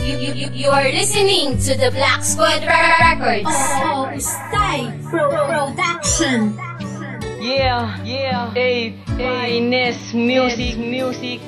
You are listening to the Black Squad Records. Oh, Style Production. Yeah, Finest music.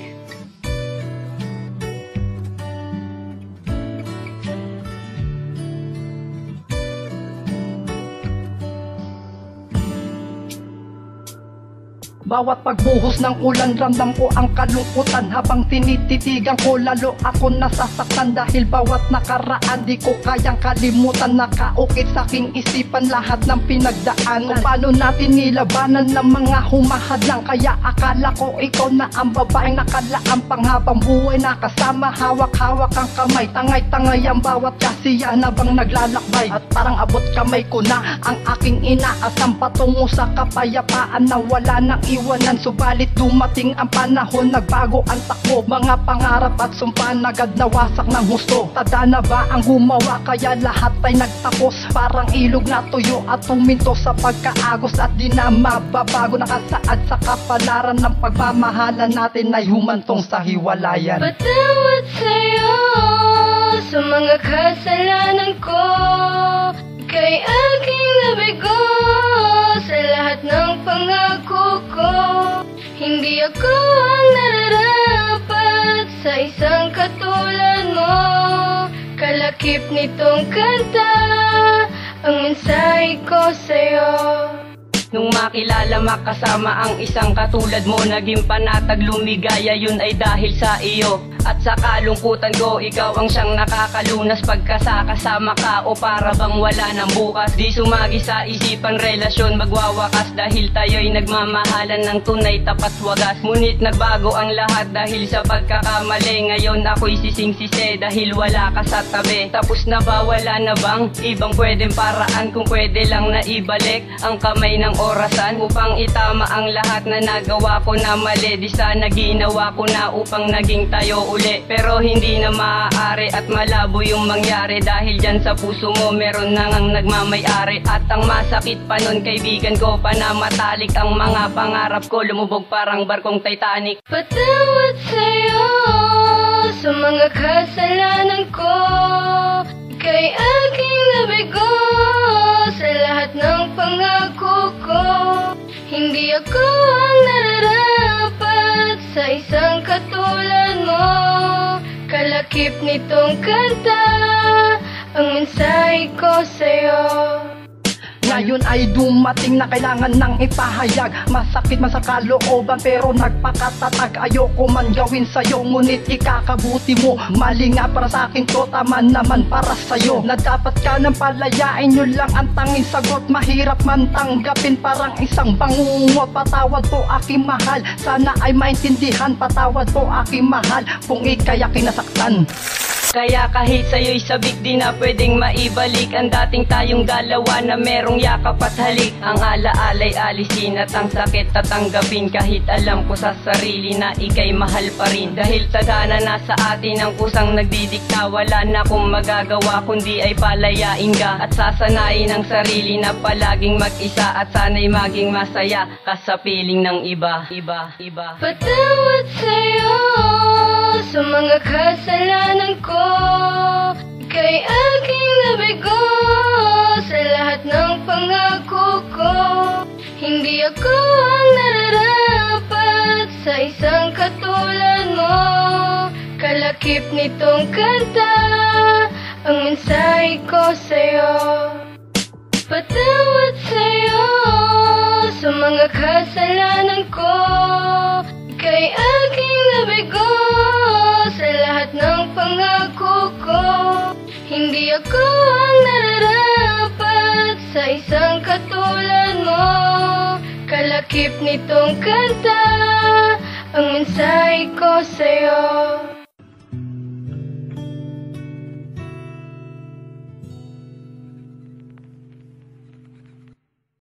Bawat pagbuhos ng ulan, ramdam ko ang kalungkutan. Habang tinititigan ko, lalo ako nasasaktan. Dahil bawat nakaraan, di ko kayang kalimutan. Nakaukit sa aking isipan lahat ng pinagdaan. Kung paano natin nilabanan ng mga humahadlang. Kaya akala ko ikaw na ang babaeng nakalaang panghabang buhay. Nakasama, hawak-hawak ang kamay. Tangay-tangay ang bawat kasiyahan habang naglalakbay. At parang abot kamay ko na ang aking inaasam patungo sa kapayapaan na wala nang iwanan. Subalit dumating ang panahon, nagbago ang takbo. Mga pangarap at sumpa agad nawasak ng husto. Tada na ba ang gumawa kaya lahat ay nagtapos? Parang ilog na tuyo at tuminto sa pagkaagos. At di na mababago, nakasaad sa kapalaran ng pagmamahalan natin ay humantong sa hiwalayan. Patawad sa'yo sa mga kasalanan ko, kay aking nabigo sa lahat ng pangako ko. Hindi ako ang nararapat sa isang katulad mo. Kalakip nitong kanta ang mensahe ko sa'yo. Nung makilala makasama ang isang katulad mo, naging panatag lumigaya, yun ay dahil sa iyo. At sa kalungkutan ko, ikaw ang siyang nakakalunas. Pagkasakasama ka o para bang wala ng bukas. Di sumagi sa isipan relasyon magwawakas. Dahil tayo'y nagmamahalan ng tunay, tapat, wagas. Ngunit nagbago ang lahat dahil sa pagkakamali. Ngayon ako'y sising-sisi dahil wala ka sa tabi. Tapos na ba, wala na bang ibang pwedeng paraan? Kung pwede lang na ibalik ang kamay ng orasan upang itama ang lahat na nagawa ko na mali. Di sana ginawa ko na upang naging tayo uli. Pero hindi na maaari at malabo yung mangyari. Dahil dyan sa puso mo meron na ngang nagmamayari. At ang masakit pa nun, kaibigan ko, panamatalik ang mga pangarap ko. Lumubog parang barkong Titanic. Patawad sa'yo sa mga kasalanan ko, kay aking nabigo sa lahat ng pangako ko. Hindi ako ang nararapat sa isang katulad mo. Kalakip nitong kanta ang mensahe ko sa'yo. Ngayon ay dumating na kailangan nang ipahayag. Masakit man sa kalooban pero nagpakatatag. Ayoko man gawin sa'yo ngunit ikakabuti mo. Mali nga para sa akin to, tama naman para sa'yo. Na dapat ka nang palayain, yun lang ang tanging sagot. Mahirap man tanggapin parang isang bangungot. Patawad po aking mahal, sana ay maintindihan. Patawad po aking mahal kung ika'y kinasaktan. Kaya kahit sa'yo'y sabik, di na pwedeng maibalik ang dating tayong dalawa na merong yakap at halik. Ang alaalay alisin at ang sakit tatanggapin. Kahit alam ko sa sarili na ika'y mahal pa rin. Dahil tadhana na sa atin ang kusang nagdidikta. Wala na akong magagawa kundi ay palayain ka. At sasanayin ang sarili na palaging mag-isa. At sana'y maging masaya ka sa piling ng iba. Patawad sa'yo sa mga kasalanan ko, kay aking nabigo sa lahat ng pangako ko. Hindi ako ang nararapat sa isang katulad mo. Kalakip nitong kanta ang mensahe ko sa'yo. Patawad sa'yo sa mga kasalanan ko, kay aking nabigo sa lahat ng pangako ko. Hindi ako ang nararapat sa isang katulad mo. Kalakip nitong kanta ang mensahe ko sa'yo.